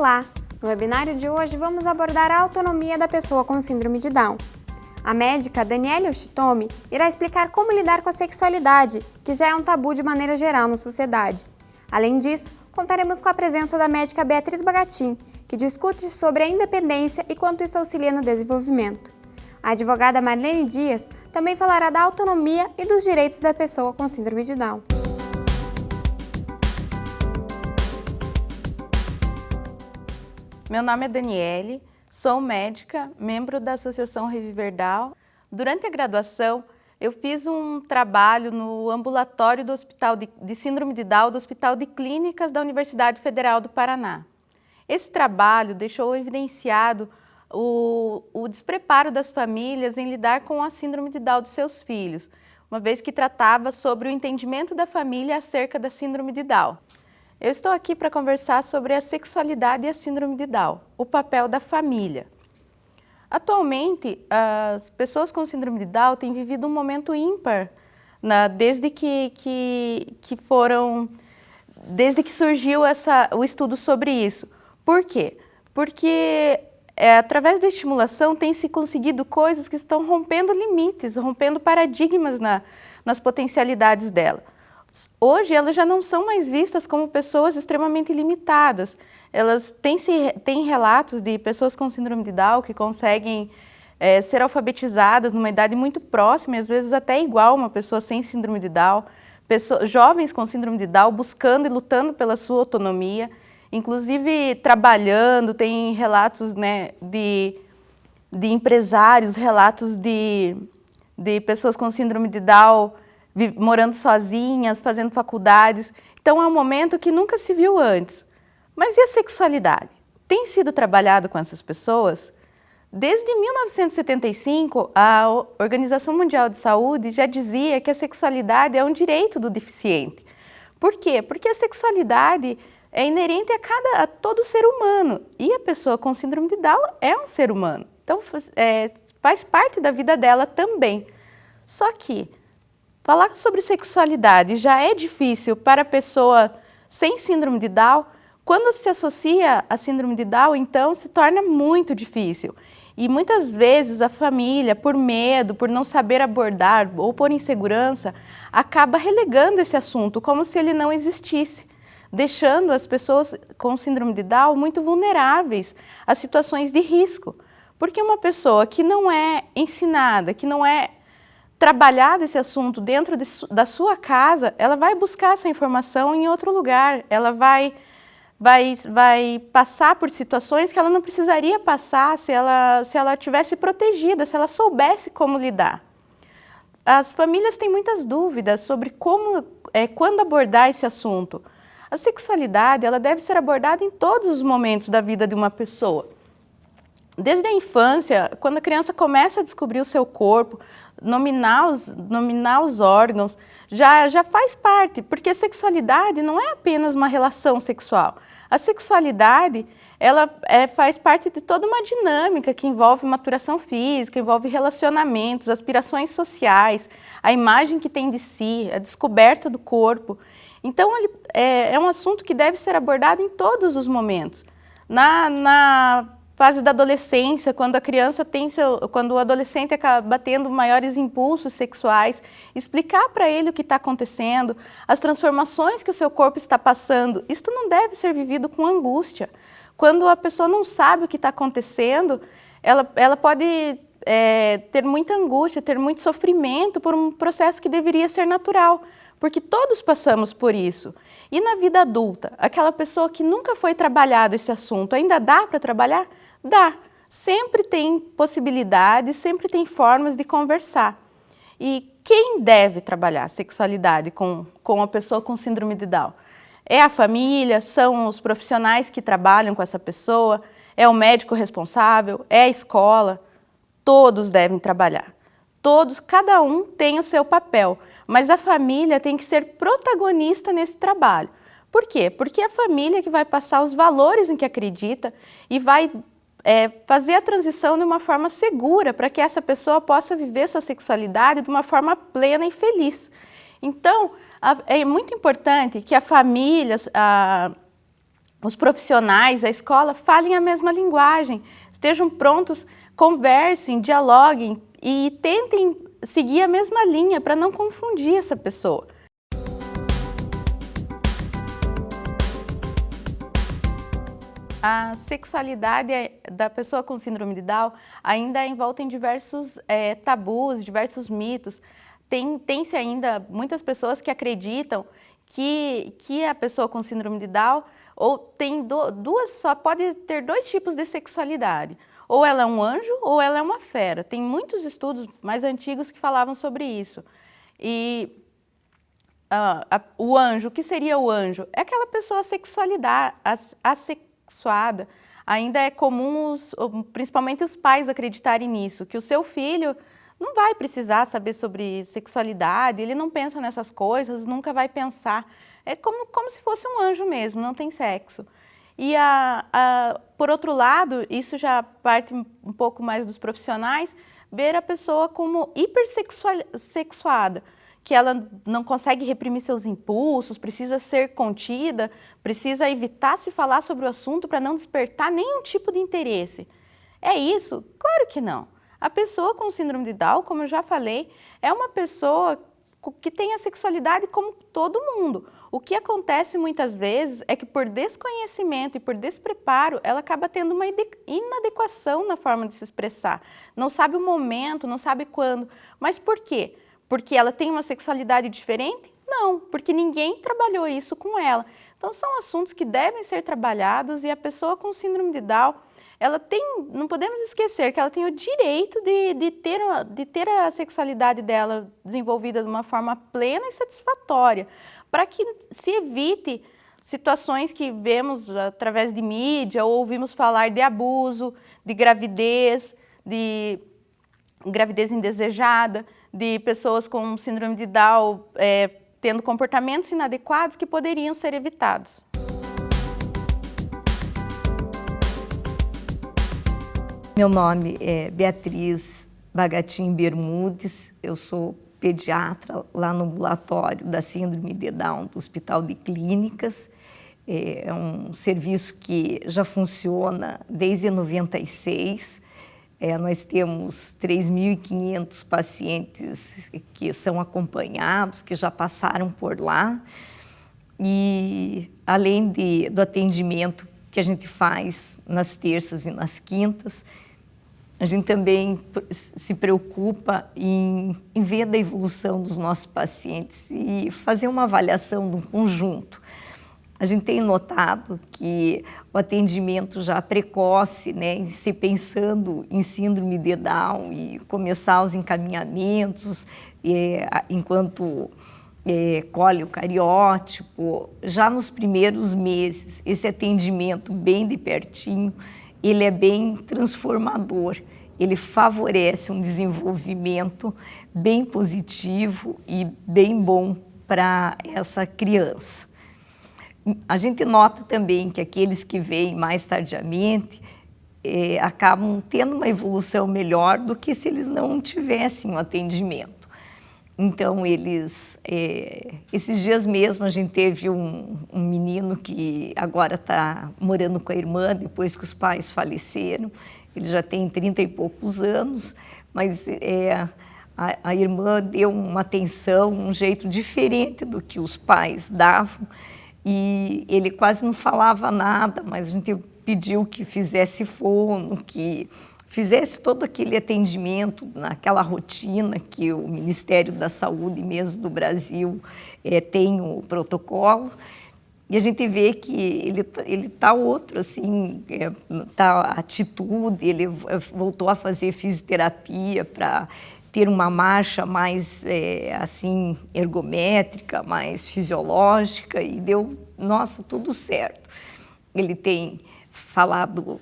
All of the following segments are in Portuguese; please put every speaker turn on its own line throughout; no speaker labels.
Olá! No webinário de hoje vamos abordar a autonomia da pessoa com síndrome de Down. A médica Daniele Yoshitomi irá explicar como lidar com a sexualidade, que já é um tabu de maneira geral na sociedade. Além disso, contaremos com a presença da médica Beatriz Bagatin, que discute sobre a independência e quanto isso auxilia no desenvolvimento. A advogada Marlene Dias também falará da autonomia e dos direitos da pessoa com síndrome de Down.
Meu nome é Daniele, sou médica, membro da Associação Reviver Down. Durante a graduação, eu fiz um trabalho no ambulatório do Hospital de Síndrome de Down do Hospital de Clínicas da Universidade Federal do Paraná. Esse trabalho deixou evidenciado o despreparo das famílias em lidar com a síndrome de Down dos seus filhos, uma vez que tratava sobre o entendimento da família acerca da síndrome de Down. Eu estou aqui para conversar sobre a sexualidade e a síndrome de Down, o papel da família. Atualmente, as pessoas com síndrome de Down têm vivido um momento ímpar, desde que surgiu o estudo sobre isso. Por quê? Porque através da estimulação tem se conseguido coisas que estão rompendo limites, rompendo paradigmas nas potencialidades dela. Hoje elas já não são mais vistas como pessoas extremamente limitadas. Elas têm relatos de pessoas com síndrome de Down que conseguem ser alfabetizadas numa idade muito próxima, e às vezes até igual a uma pessoa sem síndrome de Down. Jovens com síndrome de Down buscando e lutando pela sua autonomia, inclusive trabalhando. Tem relatos, de empresários, relatos de pessoas com síndrome de Down morando sozinhas, fazendo faculdades. Então é um momento que nunca se viu antes. Mas e a sexualidade? Tem sido trabalhado com essas pessoas? Desde 1975, a Organização Mundial de Saúde já dizia que a sexualidade é um direito do deficiente. Por quê? Porque a sexualidade é inerente a todo ser humano, e a pessoa com síndrome de Down é um ser humano. Então faz parte da vida dela também. Só que falar sobre sexualidade já é difícil para a pessoa sem síndrome de Down. Quando se associa a síndrome de Down, então se torna muito difícil. E muitas vezes a família, por medo, por não saber abordar ou por insegurança, acaba relegando esse assunto como se ele não existisse, deixando as pessoas com síndrome de Down muito vulneráveis a situações de risco. Porque uma pessoa que não é ensinada, que não é trabalhada esse assunto dentro da sua casa, ela vai buscar essa informação em outro lugar. Ela vai passar por situações que ela não precisaria passar se ela tivesse protegida, se ela soubesse como lidar. As famílias têm muitas dúvidas sobre quando abordar esse assunto. A sexualidade ela deve ser abordada em todos os momentos da vida de uma pessoa. Desde a infância, quando a criança começa a descobrir o seu corpo, nominar os órgãos, já faz parte, porque a sexualidade não é apenas uma relação sexual. A sexualidade ela faz parte de toda uma dinâmica que envolve maturação física, envolve relacionamentos, aspirações sociais, a imagem que tem de si, a descoberta do corpo. Então, é um assunto que deve ser abordado em todos os momentos. Na fase da adolescência, quando o adolescente acaba tendo maiores impulsos sexuais, explicar para ele o que está acontecendo, as transformações que o seu corpo está passando. Isto não deve ser vivido com angústia. Quando a pessoa não sabe o que está acontecendo, ela pode ter muita angústia, ter muito sofrimento por um processo que deveria ser natural, porque todos passamos por isso. E na vida adulta, aquela pessoa que nunca foi trabalhado esse assunto, ainda dá para trabalhar? Dá. Sempre tem possibilidades, sempre tem formas de conversar. E quem deve trabalhar a sexualidade com a pessoa com síndrome de Down? É a família, são os profissionais que trabalham com essa pessoa, é o médico responsável, é a escola. Todos devem trabalhar. Todos, cada um tem o seu papel, mas a família tem que ser protagonista nesse trabalho. Por quê? Porque é a família que vai passar os valores em que acredita e vai fazer a transição de uma forma segura para que essa pessoa possa viver sua sexualidade de uma forma plena e feliz. Então, é muito importante que a família, os profissionais, a escola, falem a mesma linguagem, estejam prontos, conversem, dialoguem e tentem seguir a mesma linha para não confundir essa pessoa. A sexualidade da pessoa com síndrome de Down ainda é envolta em diversos tabus, diversos mitos. Tem-se ainda muitas pessoas que acreditam que a pessoa com síndrome de Down só pode ter dois tipos de sexualidade. Ou ela é um anjo ou ela é uma fera. Tem muitos estudos mais antigos que falavam sobre isso. E o anjo, o que seria o anjo? É aquela pessoa assexuada. Ainda é comum, principalmente os pais, acreditarem nisso, que o seu filho não vai precisar saber sobre sexualidade, ele não pensa nessas coisas, nunca vai pensar. É como se fosse um anjo mesmo, não tem sexo. E, por outro lado, isso já parte um pouco mais dos profissionais, ver a pessoa como hipersexuada, que ela não consegue reprimir seus impulsos, precisa ser contida, precisa evitar se falar sobre o assunto para não despertar nenhum tipo de interesse. É isso? Claro que não. A pessoa com síndrome de Down, como eu já falei, é uma pessoa que tem a sexualidade como todo mundo. O que acontece muitas vezes é que por desconhecimento e por despreparo, ela acaba tendo uma inadequação na forma de se expressar. Não sabe o momento, não sabe quando. Mas por quê? Porque ela tem uma sexualidade diferente? Não, porque ninguém trabalhou isso com ela. Então são assuntos que devem ser trabalhados e a pessoa com síndrome de Down, não podemos esquecer que ela tem o direito de ter a sexualidade dela desenvolvida de uma forma plena e satisfatória, para que se evite situações que vemos através de mídia ou ouvimos falar de abuso, de gravidez indesejada, de pessoas com síndrome de Down tendo comportamentos inadequados que poderiam ser evitados.
Meu nome é Beatriz Bagatim Bermudes, eu sou pediatra lá no ambulatório da Síndrome de Down do Hospital de Clínicas. É um serviço que já funciona desde 96. Nós temos 3.500 pacientes que são acompanhados, que já passaram por lá. E além do atendimento que a gente faz nas terças e nas quintas, a gente também se preocupa em ver a evolução dos nossos pacientes e fazer uma avaliação do conjunto. A gente tem notado que o atendimento já precoce, né, se pensando em síndrome de Down e começar os encaminhamentos enquanto cólio cariótipo, já nos primeiros meses, esse atendimento bem de pertinho, ele é bem transformador, ele favorece um desenvolvimento bem positivo e bem bom para essa criança. A gente nota também que aqueles que vêm mais tardiamente acabam tendo uma evolução melhor do que se eles não tivessem um atendimento. Então, esses dias mesmo, a gente teve um menino que agora está morando com a irmã, depois que os pais faleceram. Ele já tem 30 e poucos anos, mas a irmã deu uma atenção, um jeito diferente do que os pais davam. E ele quase não falava nada, mas a gente pediu que fizesse fono, que fizesse todo aquele atendimento naquela rotina que o Ministério da Saúde mesmo do Brasil tem o protocolo. E a gente vê que ele está outro, assim, a atitude, ele voltou a fazer fisioterapia para ter uma marcha mais, assim, ergométrica, mais fisiológica, e deu, nossa, tudo certo. Ele tem falado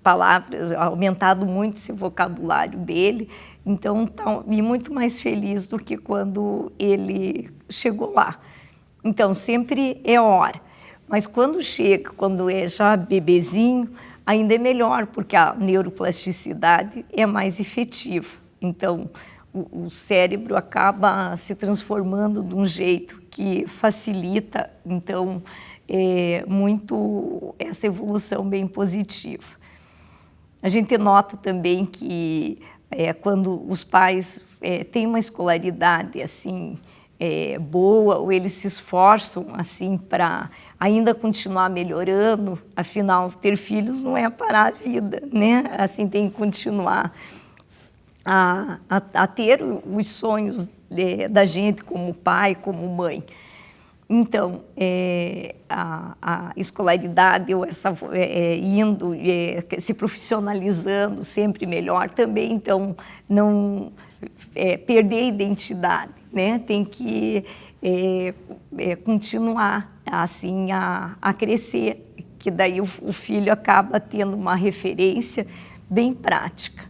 palavras, aumentado muito esse vocabulário dele, então está muito mais feliz do que quando ele chegou lá. Então, sempre é hora, mas quando é já bebezinho, ainda é melhor, porque a neuroplasticidade é mais efetiva. Então, o cérebro acaba se transformando de um jeito que facilita, então, muito essa evolução bem positiva. A gente nota também que quando os pais têm uma escolaridade assim boa, ou eles se esforçam assim para ainda continuar melhorando, afinal ter filhos não é parar a vida, né? Assim tem que continuar a ter os sonhos da gente como pai, como mãe. Então, a escolaridade, ou indo, se profissionalizando sempre melhor também, então, não perder a identidade, né? Tem que continuar assim a crescer, que daí o filho acaba tendo uma referência bem prática.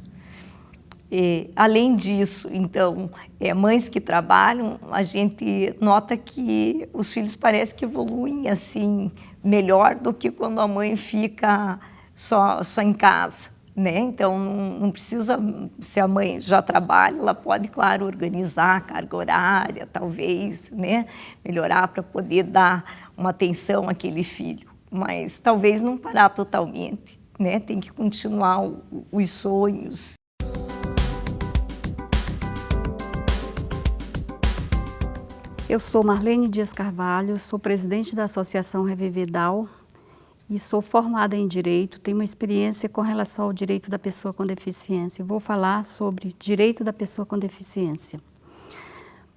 Além disso, então, mães que trabalham, a gente nota que os filhos parecem que evoluem assim melhor do que quando a mãe fica só em casa, né? Então, não precisa, se a mãe já trabalha, ela pode, claro, organizar a carga horária, talvez, né? Melhorar para poder dar uma atenção àquele filho, mas talvez não parar totalmente, né? Tem que continuar os sonhos.
Eu sou Marlene Dias Carvalho, sou presidente da Associação Reviver Down e sou formada em Direito, tenho uma experiência com relação ao direito da pessoa com deficiência. Vou falar sobre direito da pessoa com deficiência.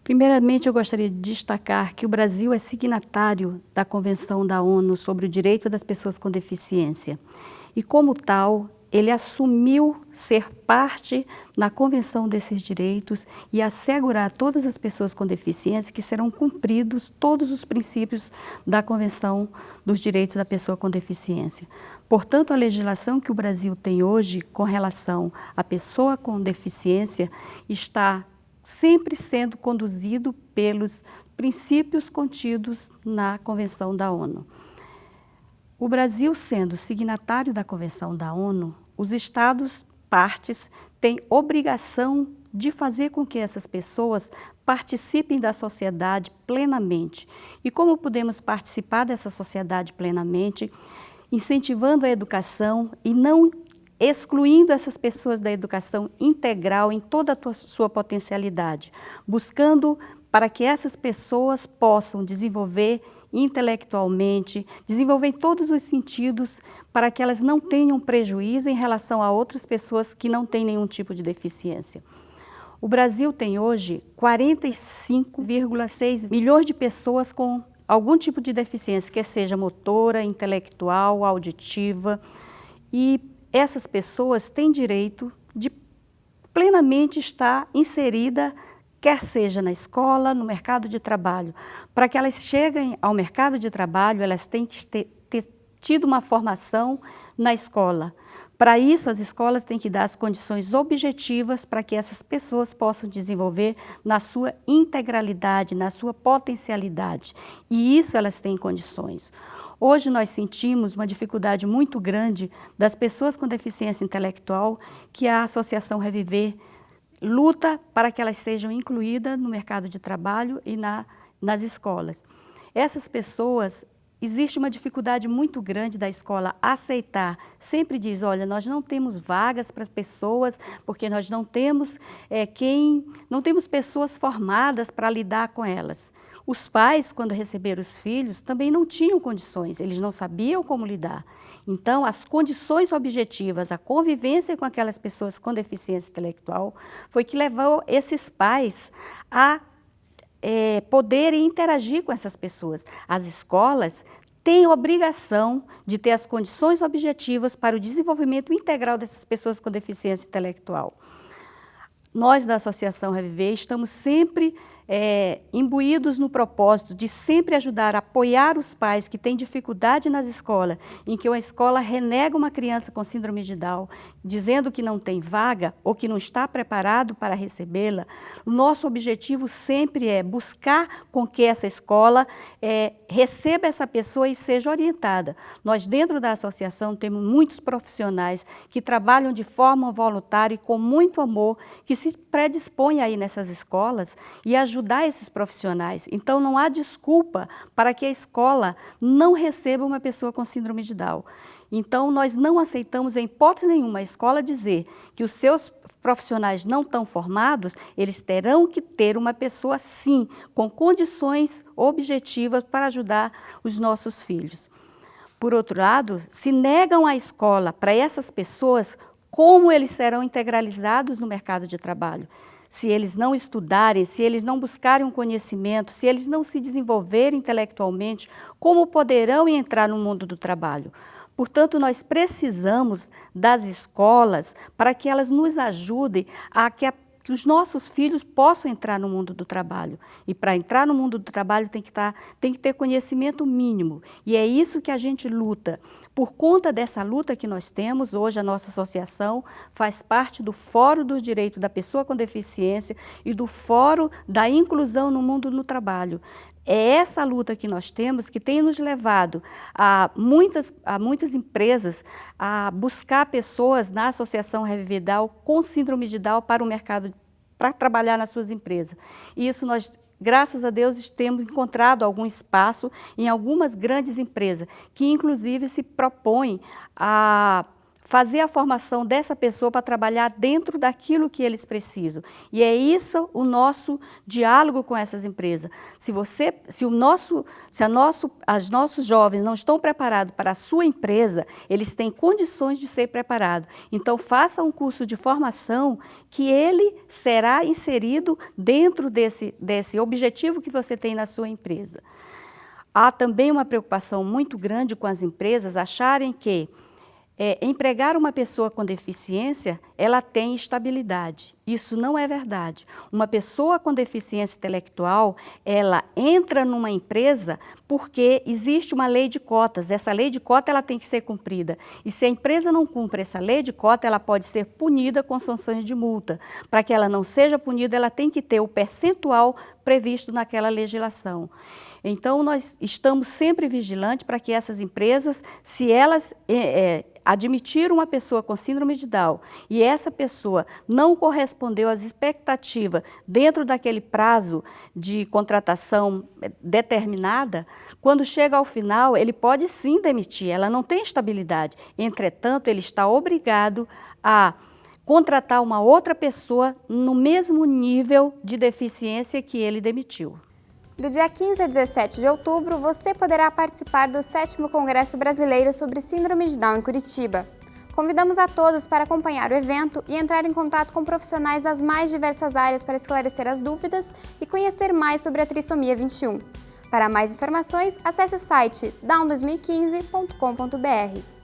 Primeiramente, eu gostaria de destacar que o Brasil é signatário da Convenção da ONU sobre o Direito das Pessoas com Deficiência e, como tal, ele assumiu ser parte na convenção desses direitos e assegurar a todas as pessoas com deficiência que serão cumpridos todos os princípios da Convenção dos Direitos da Pessoa com Deficiência. Portanto, a legislação que o Brasil tem hoje com relação à pessoa com deficiência está sempre sendo conduzido pelos princípios contidos na Convenção da ONU. O Brasil, sendo signatário da Convenção da ONU, os Estados partes têm obrigação de fazer com que essas pessoas participem da sociedade plenamente. E como podemos participar dessa sociedade plenamente? Incentivando a educação e não excluindo essas pessoas da educação integral em toda a sua potencialidade, buscando para que essas pessoas possam desenvolver intelectualmente, desenvolver em todos os sentidos para que elas não tenham prejuízo em relação a outras pessoas que não têm nenhum tipo de deficiência. O Brasil tem hoje 45,6 milhões de pessoas com algum tipo de deficiência, que seja motora, intelectual, auditiva, e essas pessoas têm direito de plenamente estar inserida, quer seja na escola, no mercado de trabalho. Para que elas cheguem ao mercado de trabalho, elas têm que ter tido uma formação na escola. Para isso, as escolas têm que dar as condições objetivas para que essas pessoas possam desenvolver na sua integralidade, na sua potencialidade. E isso elas têm condições. Hoje nós sentimos uma dificuldade muito grande das pessoas com deficiência intelectual que a Associação Reviver luta para que elas sejam incluídas no mercado de trabalho e nas escolas. Essas pessoas, existe uma dificuldade muito grande da escola aceitar. Sempre diz, olha, nós não temos vagas para pessoas, porque nós não temos não temos pessoas formadas para lidar com elas. Os pais, quando receberam os filhos, também não tinham condições, eles não sabiam como lidar. Então, as condições objetivas, a convivência com aquelas pessoas com deficiência intelectual, foi que levou esses pais a poderem interagir com essas pessoas. As escolas têm a obrigação de ter as condições objetivas para o desenvolvimento integral dessas pessoas com deficiência intelectual. Nós, da Associação Reviver, estamos sempre imbuídos no propósito de sempre ajudar a apoiar os pais que têm dificuldade nas escolas, em que uma escola renega uma criança com síndrome de Down, dizendo que não tem vaga ou que não está preparado para recebê-la. O nosso objetivo sempre é buscar com que essa escola receba essa pessoa e seja orientada. Nós, dentro da associação, temos muitos profissionais que trabalham de forma voluntária e com muito amor, que se predispõem aí nessas escolas e ajudam ajudar esses profissionais. Então, não há desculpa para que a escola não receba uma pessoa com síndrome de Down. Então, nós não aceitamos, em hipótese nenhuma, a escola dizer que os seus profissionais não estão formados, eles terão que ter uma pessoa, sim, com condições objetivas para ajudar os nossos filhos. Por outro lado, se negam a escola para essas pessoas, como eles serão integralizados no mercado de trabalho? Se eles não estudarem, se eles não buscarem um conhecimento, se eles não se desenvolverem intelectualmente, como poderão entrar no mundo do trabalho? Portanto, nós precisamos das escolas para que elas nos ajudem a que os nossos filhos possam entrar no mundo do trabalho. E para entrar no mundo do trabalho tem que ter conhecimento mínimo. E é isso que a gente luta. Por conta dessa luta que nós temos, hoje a nossa associação faz parte do Fórum dos Direitos da Pessoa com Deficiência e do Fórum da Inclusão no Mundo do Trabalho. É essa luta que nós temos que tem nos levado a muitas empresas a buscar pessoas na Associação Reviver Down com síndrome de Down para o mercado, para trabalhar nas suas empresas. E isso nós, graças a Deus, temos encontrado algum espaço em algumas grandes empresas, que inclusive se propõem a fazer a formação dessa pessoa para trabalhar dentro daquilo que eles precisam. E é isso o nosso diálogo com essas empresas. Se os nossos jovens não estão preparados para a sua empresa, eles têm condições de ser preparados. Então, faça um curso de formação que ele será inserido dentro desse objetivo que você tem na sua empresa. Há também uma preocupação muito grande com as empresas acharem que empregar uma pessoa com deficiência, ela tem estabilidade. Isso não é verdade. Uma pessoa com deficiência intelectual, ela entra numa empresa porque existe uma lei de cotas. Essa lei de cota ela tem que ser cumprida. E se a empresa não cumpre essa lei de cota, ela pode ser punida com sanções de multa. Para que ela não seja punida, ela tem que ter o percentual previsto naquela legislação. Então, nós estamos sempre vigilantes para que essas empresas, se elas admitiram uma pessoa com síndrome de Down e essa pessoa não correspondeu às expectativas dentro daquele prazo de contratação determinada, quando chega ao final, ele pode sim demitir, ela não tem estabilidade. Entretanto, ele está obrigado a contratar uma outra pessoa no mesmo nível de deficiência que ele demitiu.
Do dia 15 a 17 de outubro, você poderá participar do 7º Congresso Brasileiro sobre Síndrome de Down em Curitiba. Convidamos a todos para acompanhar o evento e entrar em contato com profissionais das mais diversas áreas para esclarecer as dúvidas e conhecer mais sobre a Trissomia 21. Para mais informações, acesse o site down2015.com.br.